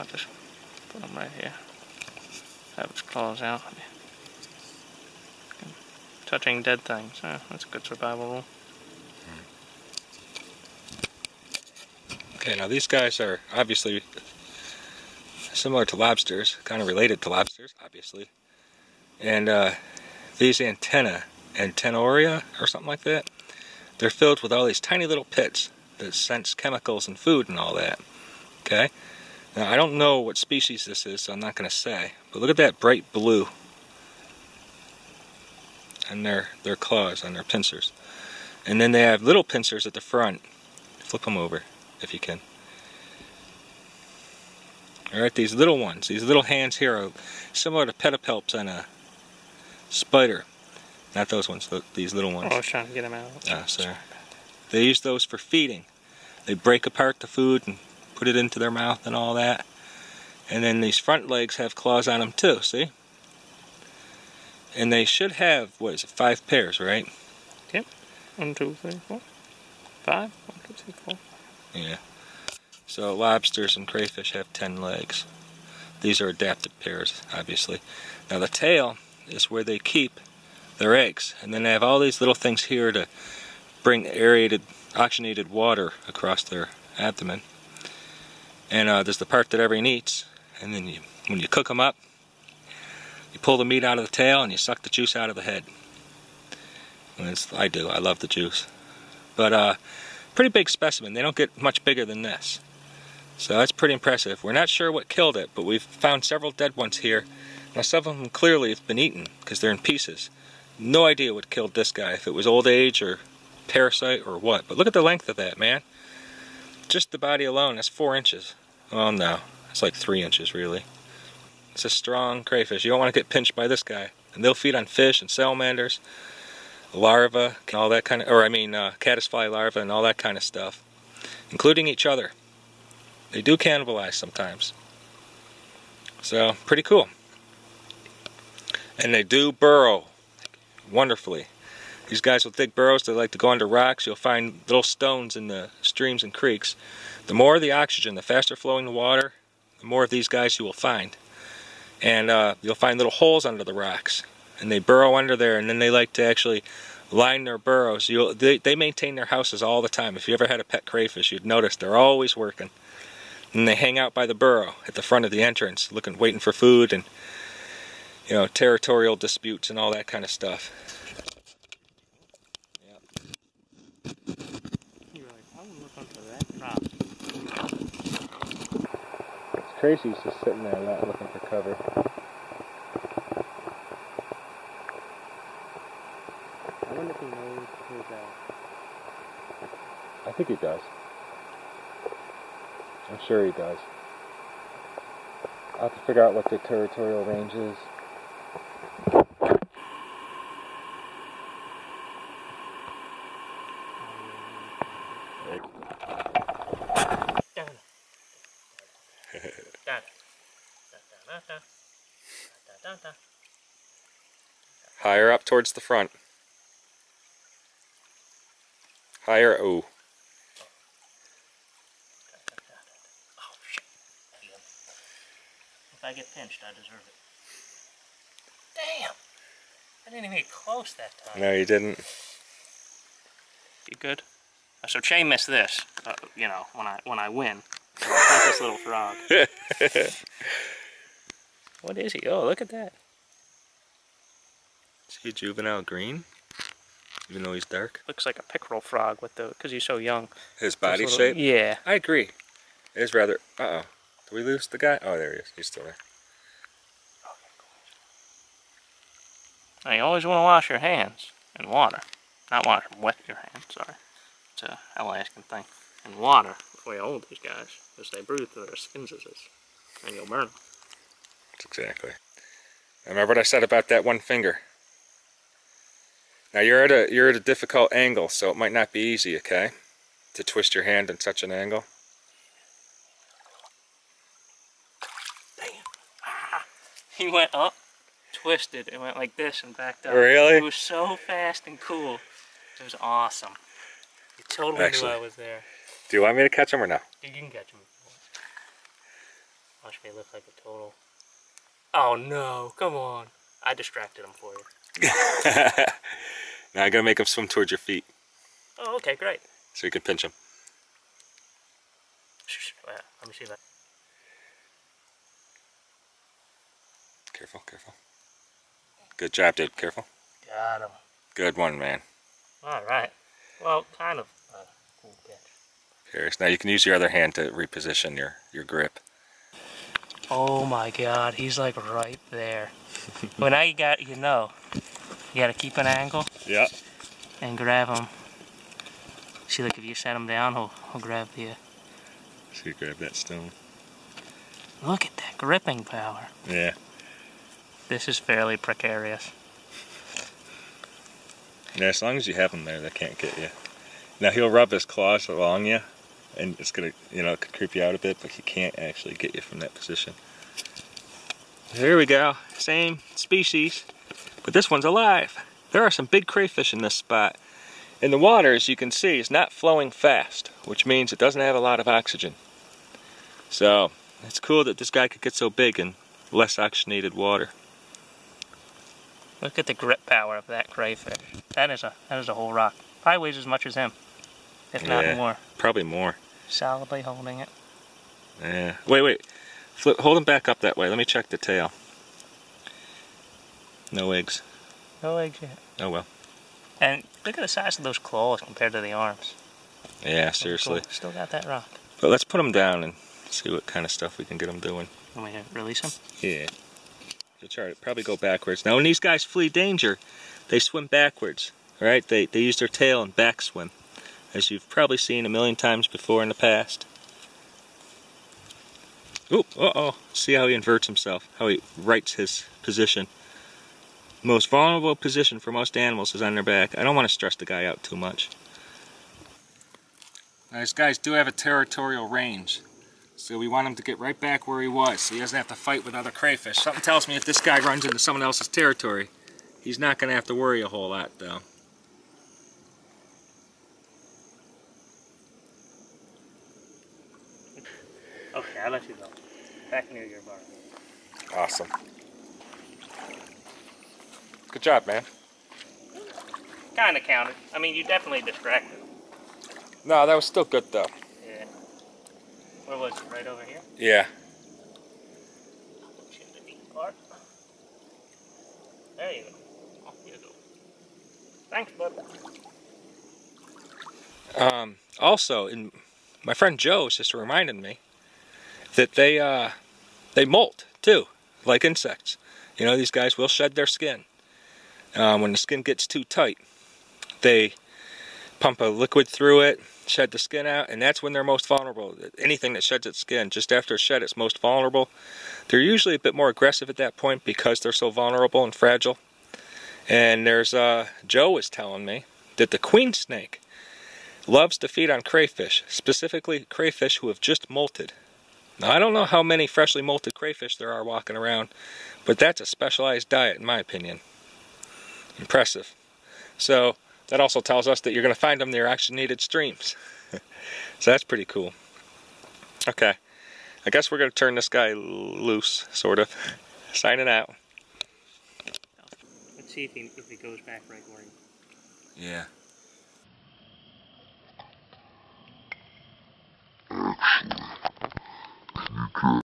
I'll just put him right here. Have his claws out. Touching dead things. Oh, that's a good survival rule. Okay, now these guys are obviously similar to lobsters, kind of related to lobsters, obviously. And these antennaria or something like that, they're filled with all these tiny little pits that sense chemicals and food and all that. Okay? Now I don't know what species this is, so I'm not going to say. But look at that bright blue on their claws, on their pincers. And then they have little pincers at the front. Flip them over if you can. Alright, these little ones, these little hands here are similar to pedipalps on a spider. Not those ones, these little ones. Oh, I was trying to get them out. Oh, sorry. They use those for feeding. They break apart the food and put it into their mouth and all that. And then these front legs have claws on them too, see? And they should have, what is it, 5 pairs, right? Yep. 1, 2, 3, 4. 5. 1, 2, 3, 4. Yeah. So lobsters and crayfish have 10 legs. These are adapted pairs, obviously. Now the tail is where they keep their eggs. And then they have all these little things here to bring aerated, oxygenated water across their abdomen. And there's the part that everyone eats. And then when you cook them up, you pull the meat out of the tail and you suck the juice out of the head. And I do. I love the juice. But pretty big specimen. They don't get much bigger than this. So that's pretty impressive. We're not sure what killed it, but we've found several dead ones here. Now some of them clearly have been eaten because they're in pieces. No idea what killed this guy, if it was old age or parasite or what. But look at the length of that, man. Just the body alone, that's 4 inches. Oh no, it's like 3 inches really. It's a strong crayfish. You don't want to get pinched by this guy. And they'll feed on fish and salamanders, larvae, and all that kind of, caddisfly larvae and all that kind of stuff, including each other. They do cannibalize sometimes. So, pretty cool. And they do burrow wonderfully. These guys will dig burrows. They like to go under rocks. You'll find little stones in the streams and creeks. The more the oxygen, the faster flowing the water, the more of these guys you will find. And you'll find little holes under the rocks. And they burrow under there, and then they like to actually line their burrows. They maintain their houses all the time. If you ever had a pet crayfish, you'd notice they're always working. And they hang out by the burrow at the front of the entrance, waiting for food and, territorial disputes and all that kind of stuff. Yep. You're like, I would look under that drop. Tracy's just sitting there not looking for cover. I wonder if he knows his I think he does. I'm sure he does. I'll have to figure out what the territorial range is. Higher up towards the front. Higher, oh. If I get pinched, I deserve it. Damn! I didn't even get close that time. No, you didn't. You good? So Che missed this, when I win. So I caught this little frog. What is he? Oh, look at that. Is he juvenile green? Even though he's dark? Looks like a pickerel frog because he's so young. His body shape? Yeah. I agree. It is rather... Uh-oh. Did we lose the guy? Oh, there he is. He's still there. Now you always want to wash your hands in water. Not wash them, wet your hands, sorry. It's a Alaskan thing. In water before you hold these guys, because they breathe through their skins and you'll burn them. That's exactly. Remember what I said about that one finger? Now you're at a difficult angle, so it might not be easy, okay? To twist your hand in such an angle. Damn. Ah. He went up, twisted, and went like this and backed up. Really? It was so fast and cool. It was awesome. He totally knew I was there. Do you want me to catch him or no? You can catch him. Watch me look like a total... Oh no, come on. I distracted him for you. Now I gotta make him swim towards your feet. Oh, okay, great. So you can pinch him. Let me see that. Careful, careful. Good job, dude. Careful. Got him. Good one, man. Alright. Well, kind of cool catch. Here, now you can use your other hand to reposition your grip. Oh my god, he's like right there. Well, now you got, you gotta keep an angle. Yeah. And grab him. See, like if you set him down, he'll grab the... So you grab that stone. Look at that gripping power. Yeah. This is fairly precarious. Yeah, as long as you have him there, they can't get you. Now he'll rub his claws along you, and it's gonna, it could creep you out a bit, but he can't actually get you from that position. Here we go. Same species, but this one's alive. There are some big crayfish in this spot. And the water, as you can see, is not flowing fast, which means it doesn't have a lot of oxygen. So, it's cool that this guy could get so big in less oxygenated water. Look at the grip power of that crayfish. That is a whole rock. Probably weighs as much as him, if not more. Probably more. Solidly holding it. Yeah. Wait. Hold him back up that way. Let me check the tail. No eggs. No eggs yet. Oh well. And look at the size of those claws compared to the arms. Yeah, seriously. Cool. Still got that rock. But let's put him down and see what kind of stuff we can get him doing. Want me to release him? Yeah. You'll try to probably go backwards. Now when these guys flee danger, they swim backwards. Right? They use their tail and back swim, as you've probably seen a million times before in the past. Oop, uh-oh. See how he inverts himself, how he rights his position. Most vulnerable position for most animals is on their back. I don't want to stress the guy out too much. Now, these guys do have a territorial range, so we want him to get right back where he was, so he doesn't have to fight with other crayfish. Something tells me if this guy runs into someone else's territory, he's not going to have to worry a whole lot, though. Okay, I'll let you go. Back near your bar. Awesome. Good job, man. Kind of counted. I mean, you definitely distracted him. No, that was still good, though. Yeah. Where was it? Right over here? Yeah. Put you in the deep part. There you go. Off you go. Thanks, bud. Also, my friend Joe's just reminded me that they molt too, like insects. You know, these guys will shed their skin. When the skin gets too tight, they pump a liquid through it, shed the skin out, and that's when they're most vulnerable. Anything that sheds its skin, just after it's shed, it's most vulnerable. They're usually a bit more aggressive at that point because they're so vulnerable and fragile. And there's, Joe was telling me that the queen snake loves to feed on crayfish, specifically crayfish who have just molted. Now, I don't know how many freshly molted crayfish there are walking around, but that's a specialized diet in my opinion. Impressive. So, that also tells us that you're going to find them near oxygenated streams. So that's pretty cool. Okay, I guess we're going to turn this guy loose, sort of. Signing out. Let's see if he goes back right where he... Yeah.